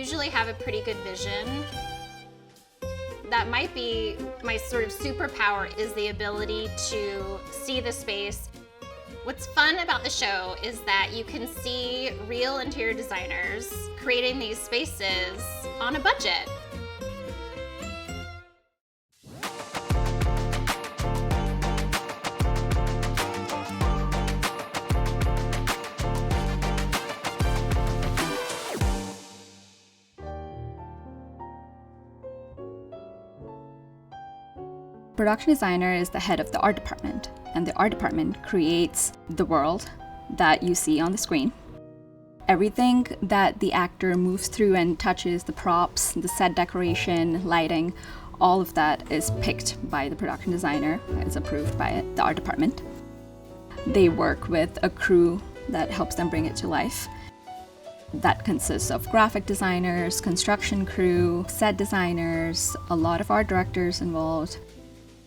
usually have a pretty good vision. That might be my sort of superpower, is the ability to see the space. What's fun about the show is that you can see real interior designers creating these spaces on a budget. Production designer is the head of the art department, and the art department creates the world that you see on the screen. Everything that the actor moves through and touches, the props, the set decoration, lighting, all of that is picked by the production designer, is approved by the art department. They work with a crew that helps them bring it to life. That consists of graphic designers, construction crew, set designers, a lot of art directors involved.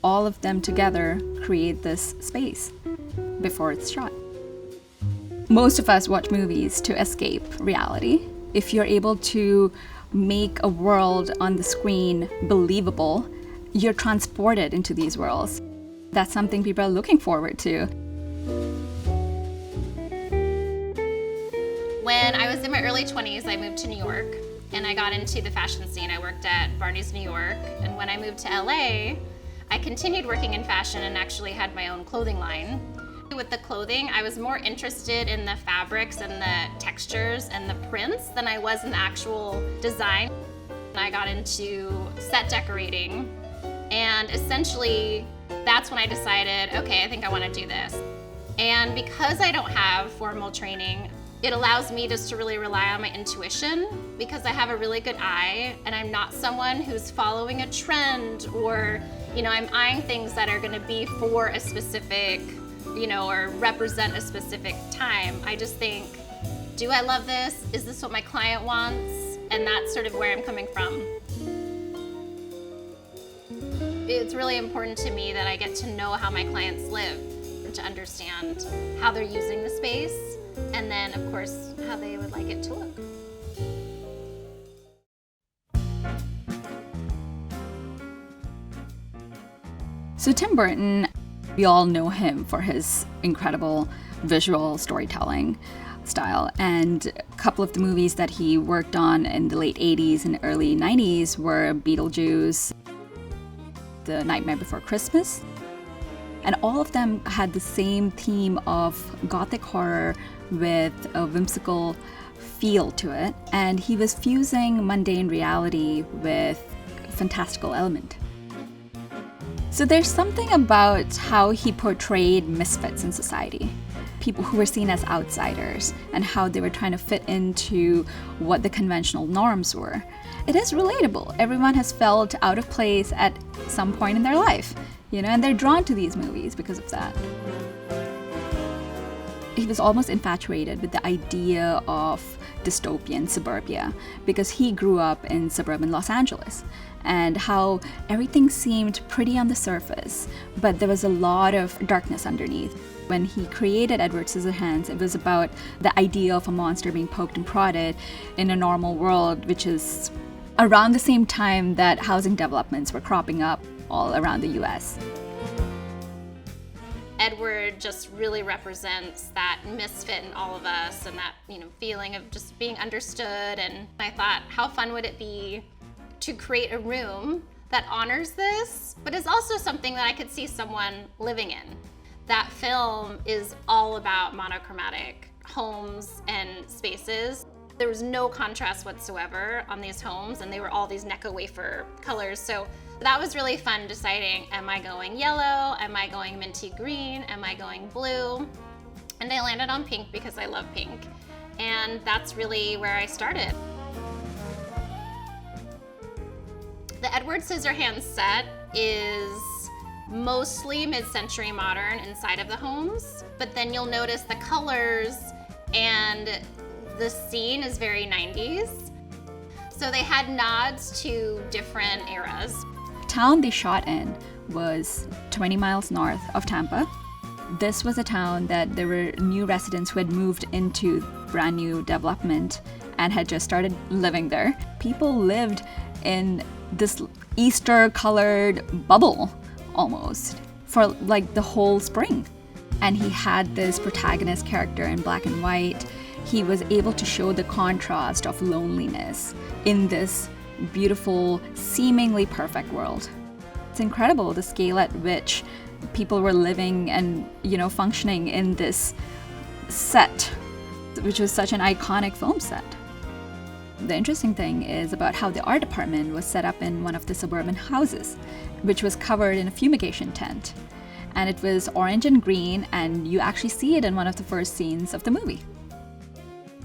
All of them together create this space before it's shot. Most of us watch movies to escape reality. If you're able to make a world on the screen believable, you're transported into these worlds. That's something people are looking forward to. When I was in my early 20s, I moved to New York and I got into the fashion scene. I worked at Barney's New York, and when I moved to LA, I continued working in fashion and actually had my own clothing line. With the clothing, I was more interested in the fabrics and the textures and the prints than I was in the actual design. I got into set decorating, and essentially that's when I decided, okay, I think I want to do this. And because I don't have formal training, it allows me just to really rely on my intuition, because I have a really good eye and I'm not someone who's following a trend, or I'm eyeing things that are going to be for a specific, or represent a specific time. I just think, do I love this? Is this what my client wants? And that's sort of where I'm coming from. It's really important to me that I get to know how my clients live, to understand how they're using the space, and then, of course, how they would like it to look. So Tim Burton, we all know him for his incredible visual storytelling style, and a couple of the movies that he worked on in the late 80s and early 90s were Beetlejuice, The Nightmare Before Christmas, and all of them had the same theme of gothic horror with a whimsical feel to it, and he was fusing mundane reality with fantastical element. So there's something about how he portrayed misfits in society, people who were seen as outsiders, and how they were trying to fit into what the conventional norms were. It is relatable. Everyone has felt out of place at some point in their life, and they're drawn to these movies because of that. He was almost infatuated with the idea of dystopian suburbia because he grew up in suburban Los Angeles, and how everything seemed pretty on the surface, but there was a lot of darkness underneath. When he created Edward Scissorhands, it was about the idea of a monster being poked and prodded in a normal world, which is around the same time that housing developments were cropping up all around the US. Edward just really represents that misfit in all of us, and that feeling of just being understood. And I thought, how fun would it be to create a room that honors this, but is also something that I could see someone living in. That film is all about monochromatic homes and spaces. There was no contrast whatsoever on these homes, and they were all these Necco wafer colors. So that was really fun, deciding, am I going yellow? Am I going minty green? Am I going blue? And I landed on pink because I love pink. And that's really where I started. The Edward Scissorhands set is mostly mid-century modern inside of the homes, but then you'll notice the colors and the scene is very 90s. So they had nods to different eras. The town they shot in was 20 miles north of Tampa. This was a town that there were new residents who had moved into brand new development, and had just started living there. People lived in this Easter-colored bubble, almost, for like the whole spring. And he had this protagonist character in black and white. He was able to show the contrast of loneliness in this beautiful, seemingly perfect world. It's incredible the scale at which people were living and, functioning in this set, which was such an iconic film set. The interesting thing is about how the art department was set up in one of the suburban houses, which was covered in a fumigation tent. And it was orange and green, and you actually see it in one of the first scenes of the movie.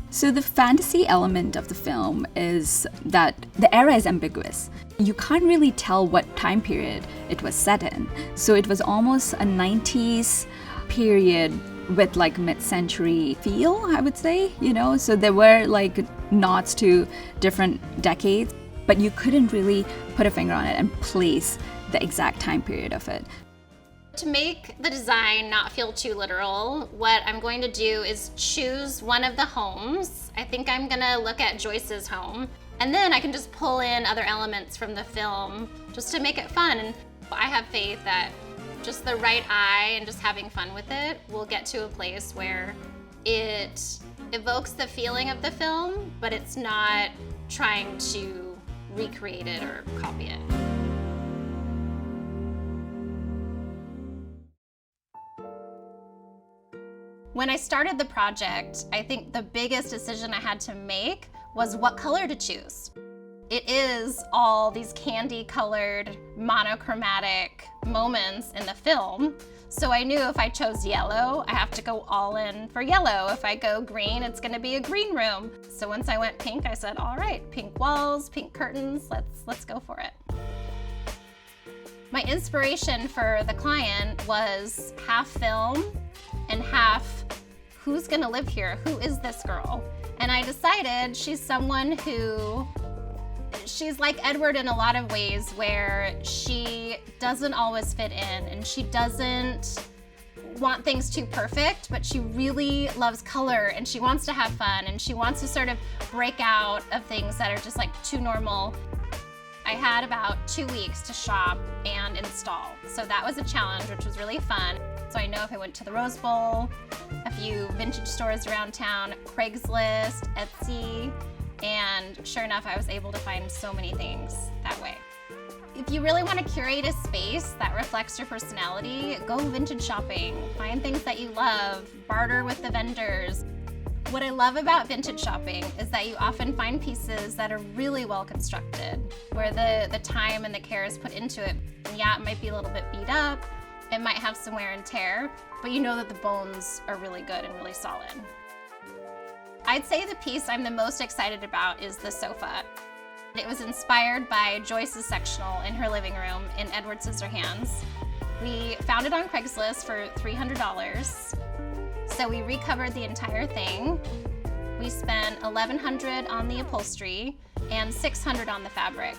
So the fantasy element of the film is that the era is ambiguous. You can't really tell what time period it was set in. So it was almost a 90s period with like mid-century feel, I would say, So there were like nods to different decades, but you couldn't really put a finger on it and place the exact time period of it. To make the design not feel too literal, what I'm going to do is choose one of the homes. I think I'm gonna look at Joyce's home, and then I can just pull in other elements from the film just to make it fun. And I have faith that just the right eye and just having fun with it will get to a place where it evokes the feeling of the film, but it's not trying to recreate it or copy it. When I started the project, I think the biggest decision I had to make was what color to choose. It is all these candy-colored, monochromatic moments in the film. So I knew if I chose yellow, I have to go all in for yellow. If I go green, it's gonna be a green room. So once I went pink, I said, all right, pink walls, pink curtains, let's go for it. My inspiration for the client was half film and half who's gonna live here, who is this girl? And I decided she's someone she's like Edward in a lot of ways, where she doesn't always fit in and she doesn't want things too perfect, but she really loves color and she wants to have fun and she wants to sort of break out of things that are just like too normal. I had about 2 weeks to shop and install. So that was a challenge, which was really fun. So I know if I went to the Rose Bowl, a few vintage stores around town, Craigslist, Etsy, and sure enough, I was able to find so many things that way. If you really want to curate a space that reflects your personality, go vintage shopping, find things that you love, barter with the vendors. What I love about vintage shopping is that you often find pieces that are really well constructed, where the time and the care is put into it. And yeah, it might be a little bit beat up, it might have some wear and tear, but you know that the bones are really good and really solid. I'd say the piece I'm the most excited about is the sofa. It was inspired by Joyce's sectional in her living room in Edward Scissorhands. We found it on Craigslist for $300. So we recovered the entire thing. We spent $1,100 on the upholstery and $600 on the fabric.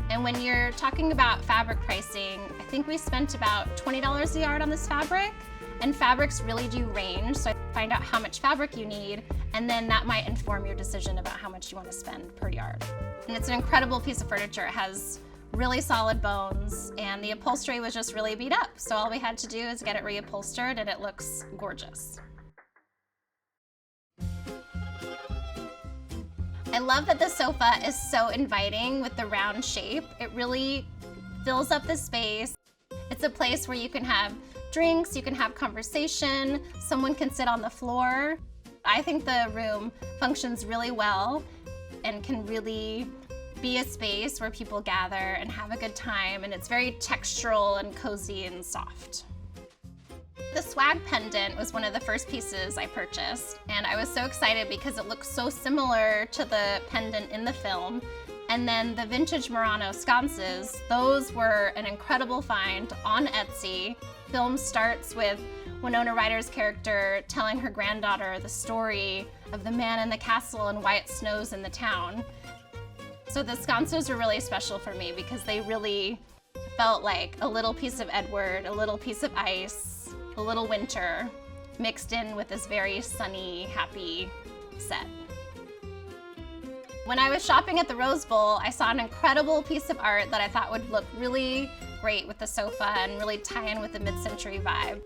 And when you're talking about fabric pricing, I think we spent about $20 a yard on this fabric. And fabrics really do range, so find out how much fabric you need, and then that might inform your decision about how much you want to spend per yard. And it's an incredible piece of furniture. It has really solid bones, and the upholstery was just really beat up. So all we had to do is get it reupholstered, and it looks gorgeous. I love that the sofa is so inviting with the round shape. It really fills up the space. It's a place where you can have drinks, you can have conversation, someone can sit on the floor. I think the room functions really well and can really be a space where people gather and have a good time, and it's very textural and cozy and soft. The swag pendant was one of the first pieces I purchased, and I was so excited because it looks so similar to the pendant in the film. And then the vintage Murano sconces, those were an incredible find on Etsy. Film starts with Winona Ryder's character telling her granddaughter the story of the man in the castle and why it snows in the town. So the sconces were really special for me because they really felt like a little piece of Edward, a little piece of ice, a little winter, mixed in with this very sunny, happy set. When I was shopping at the Rose Bowl, I saw an incredible piece of art that I thought would look really great with the sofa and really tie in with the mid-century vibe.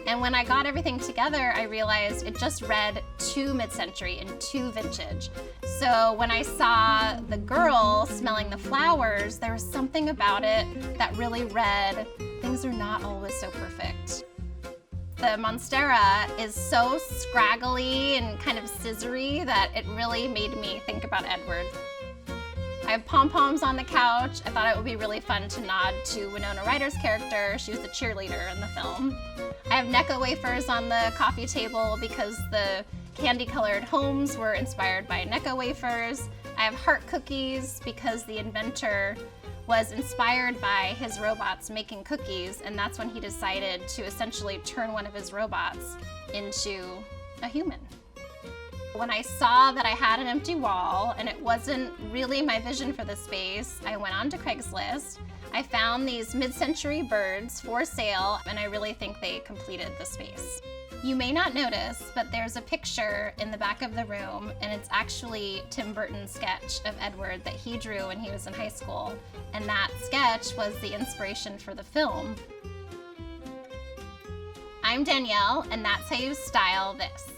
And when I got everything together, I realized it just read too mid-century and too vintage. So when I saw the girl smelling the flowers, there was something about it that really read, things are not always so perfect. The Monstera is so scraggly and kind of scissory that it really made me think about Edward. I have pom-poms on the couch. I thought it would be really fun to nod to Winona Ryder's character. She was the cheerleader in the film. I have Necco wafers on the coffee table because the candy-colored homes were inspired by Necco wafers. I have heart cookies because the inventor was inspired by his robots making cookies, and that's when he decided to essentially turn one of his robots into a human. When I saw that I had an empty wall and it wasn't really my vision for the space, I went on to Craigslist. I found these mid-century birds for sale, and I really think they completed the space. You may not notice, but there's a picture in the back of the room, and it's actually Tim Burton's sketch of Edward that he drew when he was in high school, and that sketch was the inspiration for the film. I'm Danielle, and that's how you style this.